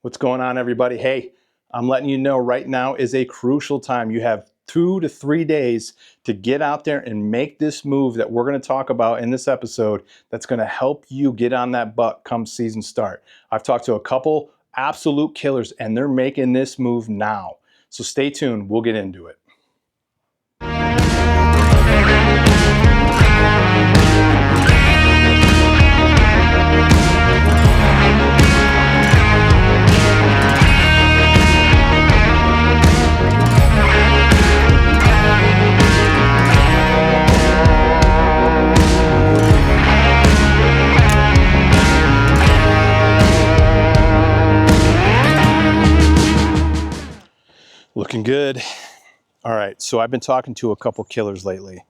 What's going on, everybody? Hey, I'm letting you know right now is a crucial time. You have 2 to 3 days to get out there and make this move that we're going to talk about in this episode that's going to help you get on that buck come season start. I've talked to a couple absolute killers and they're making this move now. So stay tuned. We'll get into it. Looking good. All right, so I've been talking to a couple killers lately.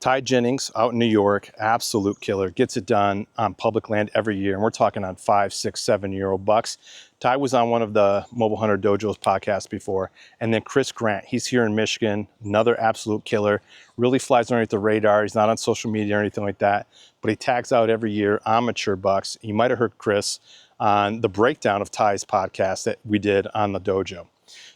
Ty Jennings out in New York, absolute killer, gets it done on public land every year. And we're talking on 5, 6, 7-year-old bucks. Ty was on one of the Mobile Hunter Dojo's podcasts before. And then Chris Grant, he's here in Michigan, another absolute killer, really flies underneath the radar. He's not on social media or anything like that, but he tags out every year on mature bucks. You might have heard Chris on the breakdown of Ty's podcast that we did on the dojo.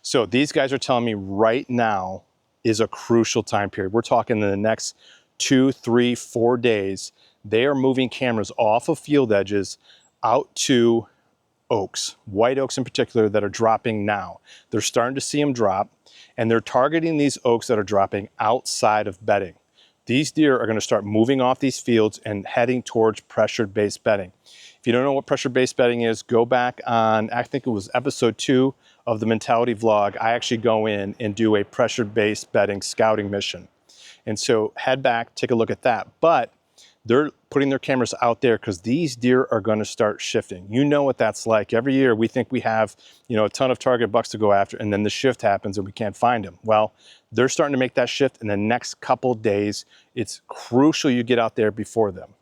So these guys are telling me right now is a crucial time period. We're talking in the next 2, 3, 4 days. They are moving cameras off of field edges out to oaks, white oaks in particular, that are dropping now. They're starting to see them drop, and they're targeting these oaks that are dropping outside of bedding. These deer are going to start moving off these fields and heading towards pressured-based bedding. If you don't know what pressure-based bedding is, go back on, I think it was episode 2 of the Mentality vlog. I actually go in and do a pressure-based bedding scouting mission. And so head back, take a look at that. But they're putting their cameras out there because these deer are going to start shifting. You know what that's like. Every year we think we have, a ton of target bucks to go after, and then the shift happens and we can't find them. Well, they're starting to make that shift in the next couple days. It's crucial you get out there before them.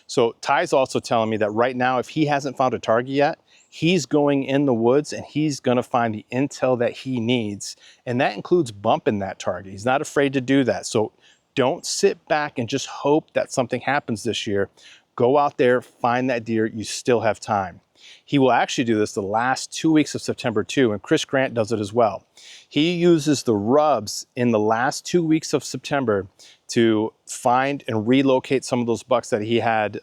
So Ty's also telling me that right now, if he hasn't found a target yet, he's going in the woods and he's going to find the intel that he needs. And that includes bumping that target. He's not afraid to do that. So don't sit back and just hope that something happens this year. Go out there, find that deer. You still have time. He will actually do this the last 2 weeks of September too, and Chris Grant does it as well. He uses the rubs in the last 2 weeks of September to find and relocate some of those bucks that he had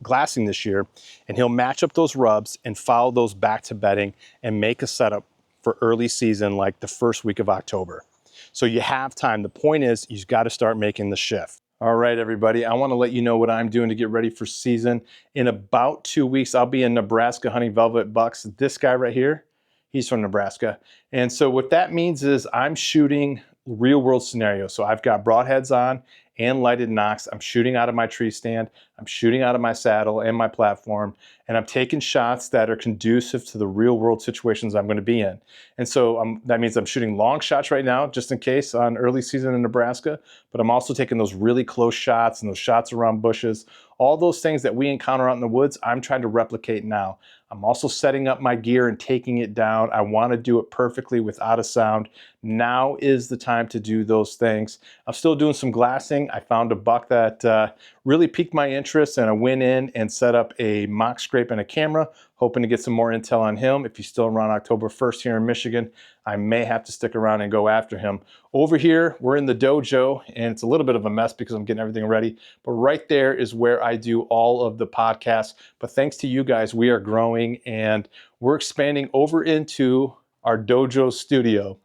glassing this year, and he'll match up those rubs and follow those back to bedding and make a setup for early season like the first week of October. So you have time. The point is you've got to start making the shift. All right, everybody, I want to let you know what I'm doing to get ready for season. In about 2 weeks, I'll be in Nebraska hunting velvet bucks. This guy right here, he's from Nebraska. And so what that means is I'm shooting real world scenarios. So I've got broadheads on and lighted nocks. I'm shooting out of my tree stand. I'm shooting out of my saddle and my platform. And I'm taking shots that are conducive to the real world situations I'm going to be in. And so that means I'm shooting long shots right now, just in case on early season in Nebraska. But I'm also taking those really close shots and those shots around bushes. All those things that we encounter out in the woods, I'm trying to replicate now. I'm also setting up my gear and taking it down. I want to do it perfectly without a sound. Now is the time to do those things. I'm still doing some glassing. I found a buck that really piqued my interest, and I went in and set up a mock scrape and a camera, hoping to get some more intel on him. If he's still around October 1st here in Michigan, I may have to stick around and go after him. Over here, we're in the dojo, and it's a little bit of a mess because I'm getting everything ready. But right there is where I do all of the podcasts. But thanks to you guys, we are growing, and we're expanding over into our dojo studio.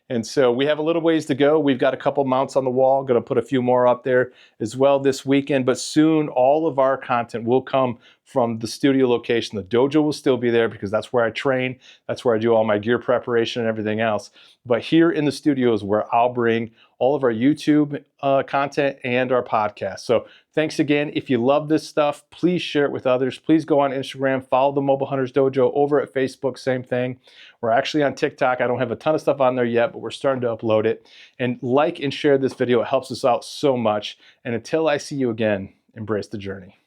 And so we have a little ways to go. We've got a couple mounts on the wall. Going to put a few more up there as well this weekend. But soon, all of our content will come from the studio location. The dojo will still be there because that's where I train. That's where I do all my gear preparation and everything else. But here in the studio is where I'll bring all of our YouTube content and our podcast. So thanks again. If you love this stuff, please share it with others. Please go on Instagram, follow the Mobile Hunters Dojo. Over at Facebook, same thing. We're actually on TikTok. I don't have a ton of stuff on there yet, but we're starting to upload it. And like and share this video. It helps us out so much. And until I see you again, embrace the journey.